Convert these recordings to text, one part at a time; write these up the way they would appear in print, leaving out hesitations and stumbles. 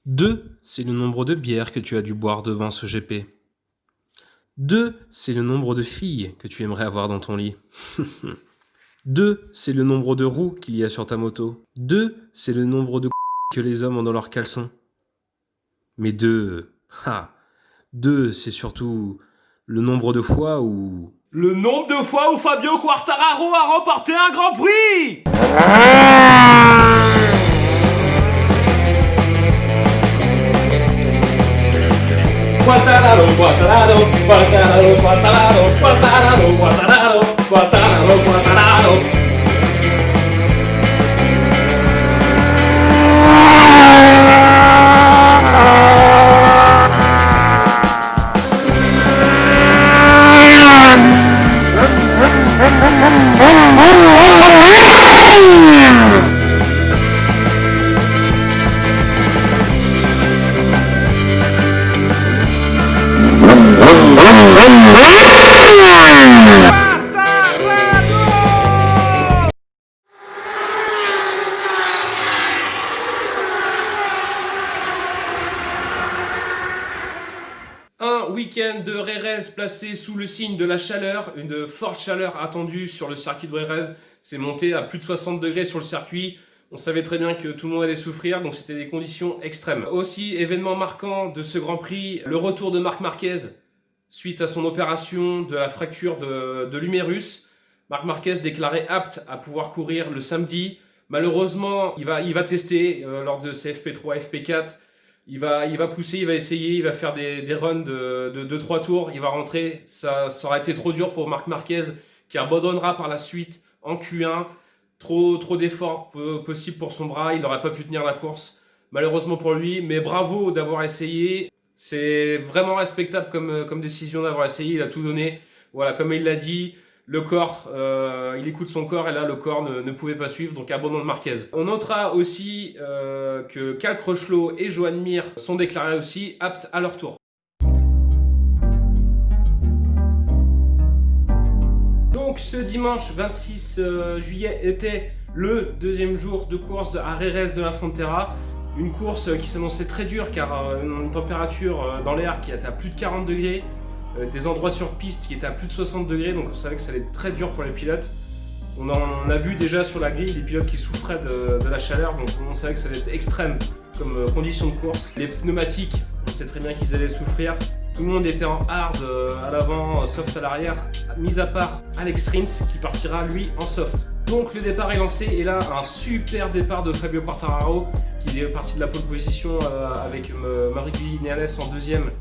2, c'est le nombre de bières que tu as dû boire devant ce GP. 2, c'est le nombre de filles que tu aimerais avoir dans ton lit. 2, c'est le nombre de roues qu'il y a sur ta moto. 2, c'est le nombre de que les hommes ont dans leurs caleçons. Mais 2, 2, c'est surtout le nombre de fois où... Le nombre de fois où Fabio Quartararo a remporté un Grand Prix! Quartararo, Quartararo, Quartararo, Quartararo, Quartararo, Quartararo, Quartararo, Quartararo. Un week-end de Jerez placé sous le signe de la chaleur, une forte chaleur attendue sur le circuit de Jerez. C'est monté à plus de 60 degrés sur le circuit. On savait très bien que tout le monde allait souffrir, donc c'était des conditions extrêmes. Aussi, événement marquant de ce Grand Prix, le retour de Marc Marquez suite à son opération de la fracture de l'humérus. Marc Marquez déclaré apte à pouvoir courir le samedi. Malheureusement, il va tester lors de ses FP3, FP4. Il va pousser, il va essayer, il va faire des runs de 2-3 tours, il va rentrer. Ça aura été trop dur pour Marc Marquez qui abandonnera par la suite en Q1. Trop d'efforts possibles pour son bras, il n'aurait pas pu tenir la course. Malheureusement pour lui, mais bravo d'avoir essayé. C'est vraiment respectable comme décision d'avoir essayé, il a tout donné. Voilà, comme il l'a dit, le corps, il écoute son corps et là le corps ne pouvait pas suivre, donc abandon de Marquez. On notera aussi que Cal Crutchlow et Joan Mir sont déclarés aussi aptes à leur tour. Donc ce dimanche 26 juillet était le deuxième jour de course à Jerez de la Frontera. Une course qui s'annonçait très dure car une température dans l'air qui était à plus de 40 degrés. Des endroits sur piste qui étaient à plus de 60 degrés, donc on savait que ça allait être très dur pour les pilotes. On a vu déjà sur la grille des pilotes qui souffraient de la chaleur, donc on savait que ça allait être extrême comme condition de course. Les pneumatiques, on sait très bien qu'ils allaient souffrir. Tout le monde était en hard à l'avant, soft à l'arrière, mis à part Alex Rins qui partira lui en soft. Donc le départ est lancé et là un super départ de Fabio Quartararo qui est parti de la pole position avec Maverick Viñales en deuxième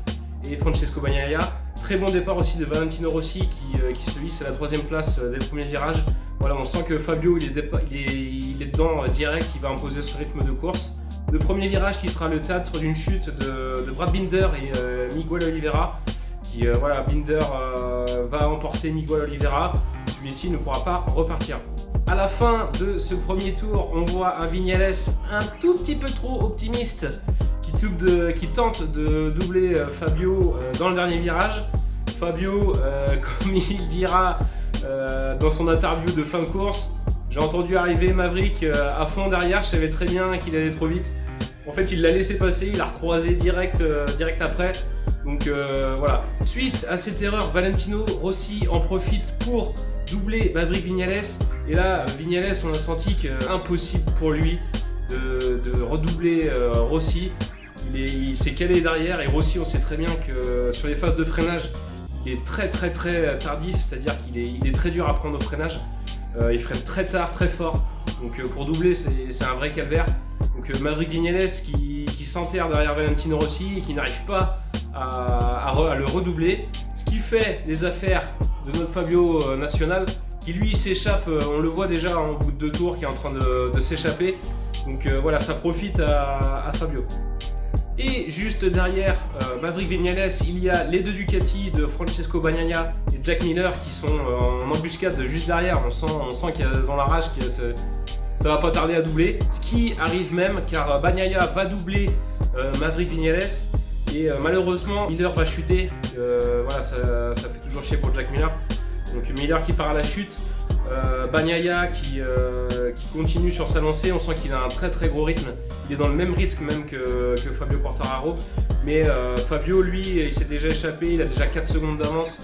et Francesco Bagnaia. Très bon départ aussi de Valentino Rossi qui se hisse à la troisième place dès le premier virage. Voilà, on sent que Fabio il est dedans direct, il va imposer ce rythme de course. Le premier virage qui sera le théâtre d'une chute de Brad Binder et Miguel Oliveira. Binder va emporter Miguel Oliveira. Celui-ci ne pourra pas repartir. À la fin de ce premier tour, on voit un Viñales un tout petit peu trop optimiste qui tente de doubler Fabio dans le dernier virage. Fabio, comme il dira dans son interview de fin de course, j'ai entendu arriver Maverick à fond derrière, je savais très bien qu'il allait trop vite. En fait, il l'a laissé passer, il l'a recroisé direct après. Donc voilà. Suite à cette erreur, Valentino Rossi en profite pour doubler Maverick Viñales. Et là, Viñales, on a senti qu'impossible pour lui de redoubler Rossi. Il s'est calé derrière et Rossi, on sait très bien que sur les phases de freinage, il est très tardif, c'est-à-dire qu'il est très dur à prendre au freinage. Il freine très tard, très fort. Donc pour doubler, c'est un vrai calvaire. Donc Maverick Viñales qui s'enterre derrière Valentino Rossi et qui n'arrive pas à le redoubler. Ce qui fait les affaires de notre Fabio National, qui lui s'échappe, on le voit déjà en bout de 2 tours, qui est en train de s'échapper. Donc voilà, ça profite à Fabio. Et juste derrière Maverick Viñales, il y a les deux Ducati de Francesco Bagnaia et Jack Miller qui sont en embuscade juste derrière. On sent qu'elles ont la rage, que ça va pas tarder à doubler. Ce qui arrive même car Bagnaia va doubler Maverick Viñales et malheureusement Miller va chuter. Voilà, ça fait toujours chier pour Jack Miller. Donc Miller qui part à la chute. Bagnaia qui continue sur sa lancée, on sent qu'il a un très gros rythme, il est dans le même rythme même que Fabio Quartararo, mais Fabio lui il s'est déjà échappé, il a déjà 4 secondes d'avance,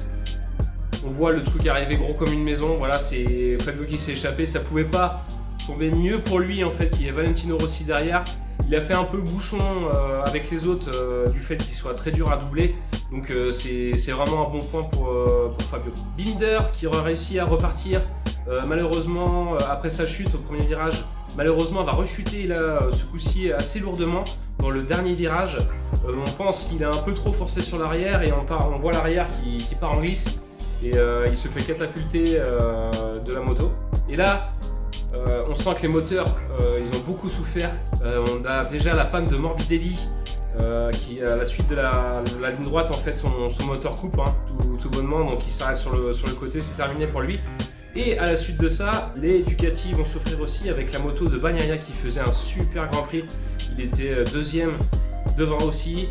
on voit le truc arriver gros comme une maison, voilà c'est Fabio qui s'est échappé, ça pouvait pas tomber mieux pour lui en fait qu'il y ait Valentino Rossi derrière. Il a fait un peu bouchon avec les autres du fait qu'il soit très dur à doubler, donc c'est vraiment un bon point pour Fabio. Binder qui a réussi à repartir, malheureusement après sa chute au premier virage, malheureusement va rechuter là ce coup-ci assez lourdement dans le dernier virage. On pense qu'il a un peu trop forcé sur l'arrière et on voit l'arrière qui part en glisse et il se fait catapulter de la moto. Et là, on sent que les moteurs ils ont beaucoup souffert. On a déjà la panne de Morbidelli qui à la suite de la ligne droite en fait son moteur coupe tout bonnement, donc il s'arrête sur le côté, c'est terminé pour lui. Et à la suite de ça, les Ducati vont souffrir aussi avec la moto de Bagnaia qui faisait un super Grand Prix. Il était deuxième devant aussi.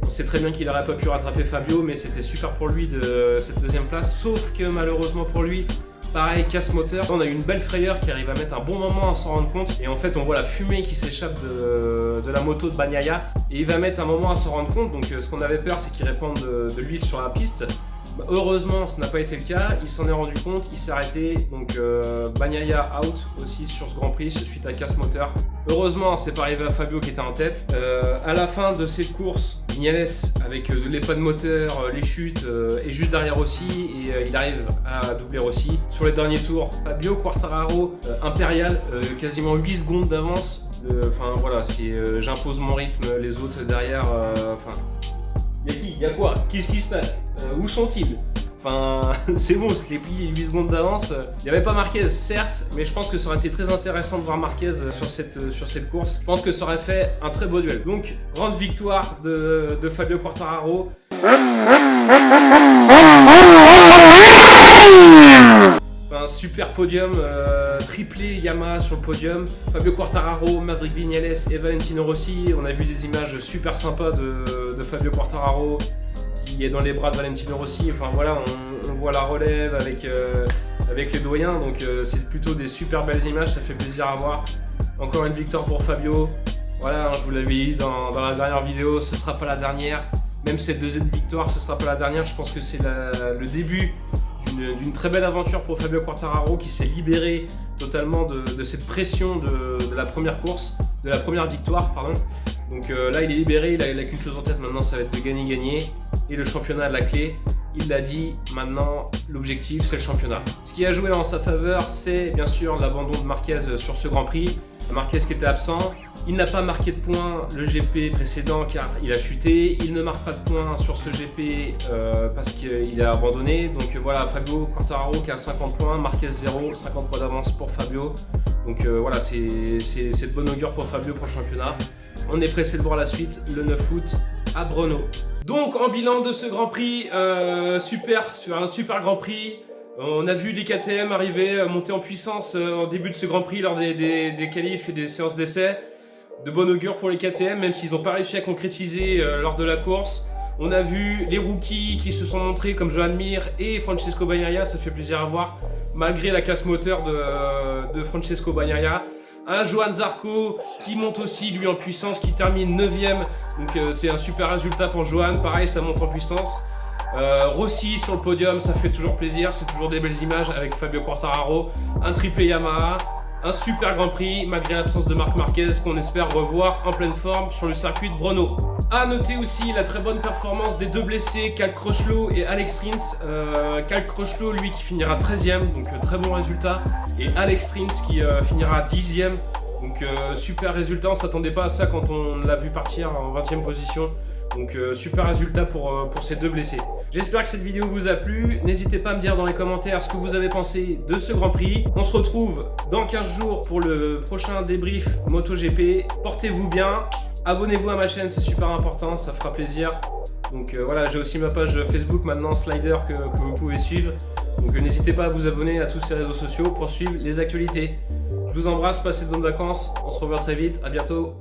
On sait très bien qu'il n'aurait pas pu rattraper Fabio, mais c'était super pour lui de cette deuxième place, sauf que malheureusement pour lui, pareil, casse moteur. On a eu une belle frayeur qui arrive à mettre un bon moment à s'en rendre compte. Et en fait, on voit la fumée qui s'échappe de la moto de Bagnaia. Et il va mettre un moment à s'en rendre compte. Donc, ce qu'on avait peur, c'est qu'il répande de l'huile sur la piste. Heureusement, ce n'a pas été le cas. Il s'en est rendu compte, il s'est arrêté. Donc, Bagnaia out aussi sur ce Grand Prix suite à casse moteur. Heureusement, c'est pas arrivé à Fabio qui était en tête. À la fin de cette course, Vignales avec les pannes de moteur, les chutes et juste derrière aussi, et il arrive à doubler aussi. Sur les derniers tours, Fabio Quartararo impérial, quasiment 8 secondes d'avance. Enfin voilà, j'impose mon rythme, les autres derrière. Y'a qui? Y'a quoi? Qu'est-ce qui se passe? Où sont-ils? Enfin, c'est bon, c'était plié 8 secondes d'avance. Il n'y avait pas Marquez, certes, mais je pense que ça aurait été très intéressant de voir Marquez sur cette course. Je pense que ça aurait fait un très beau duel. Donc, grande victoire de Fabio Quartararo. Un super podium, triplé Yamaha sur le podium. Fabio Quartararo, Maverick Viñales et Valentino Rossi. On a vu des images super sympas de Fabio Quartararo qui est dans les bras de Valentino Rossi. Enfin voilà, on voit la relève avec les doyens, donc c'est plutôt des super belles images, ça fait plaisir à voir. Encore une victoire pour Fabio. Voilà, je vous l'avais dit dans la dernière vidéo, ce sera pas la dernière. Même cette deuxième victoire, ce sera pas la dernière. Je pense que c'est le début d'une très belle aventure pour Fabio Quartararo qui s'est libéré totalement de cette pression de la première course, de la première victoire, pardon. Donc là il est libéré, il a qu'une chose en tête maintenant, ça va être de gagner et le championnat à la clé. Il l'a dit, maintenant l'objectif c'est le championnat. Ce qui a joué en sa faveur, c'est bien sûr l'abandon de Marquez sur ce Grand Prix. Marquez qui était absent, il n'a pas marqué de points le GP précédent car il a chuté, il ne marque pas de points sur ce GP parce qu'il a abandonné. Donc voilà, Fabio Quartararo qui a 50 points, Marquez 0, 50 points d'avance pour Fabio. Donc voilà, c'est de bonne augure pour Fabio pour le championnat. On est pressé de voir la suite le 9 août à Brno. Donc en bilan de ce Grand Prix, sur un super Grand Prix. On a vu les KTM arriver, monter en puissance en début de ce Grand Prix lors des qualifs et des séances d'essai. De bonne augure pour les KTM, même s'ils n'ont pas réussi à concrétiser lors de la course. On a vu les rookies qui se sont montrés comme Joan Mir et Francesco Bagnaia, ça fait plaisir à voir, malgré la casse moteur de Francesco Bagnaia. Un Johan Zarco qui monte aussi lui en puissance, qui termine 9ème, donc c'est un super résultat pour Johan, pareil ça monte en puissance. Rossi sur le podium, ça fait toujours plaisir, c'est toujours des belles images avec Fabio Quartararo, un triplé Yamaha, un super Grand Prix malgré l'absence de Marc Marquez qu'on espère revoir en pleine forme sur le circuit de Brno. A noter aussi la très bonne performance des deux blessés, Cal Crutchlow et Alex Rins. Cal Crutchlow lui qui finira 13ème, donc très bon résultat, et Alex Rins qui finira 10ème, donc super résultat, on s'attendait pas à ça quand on l'a vu partir en 20ème position. Donc super résultat pour ces deux blessés. J'espère que cette vidéo vous a plu. N'hésitez pas à me dire dans les commentaires ce que vous avez pensé de ce Grand Prix. On se retrouve dans 15 jours pour le prochain débrief MotoGP. Portez-vous bien. Abonnez-vous à ma chaîne, c'est super important, ça fera plaisir. Donc voilà, j'ai aussi ma page Facebook maintenant, Slider, que vous pouvez suivre. Donc n'hésitez pas à vous abonner à tous ces réseaux sociaux pour suivre les actualités. Je vous embrasse, passez de bonnes vacances. On se revoit très vite. À bientôt.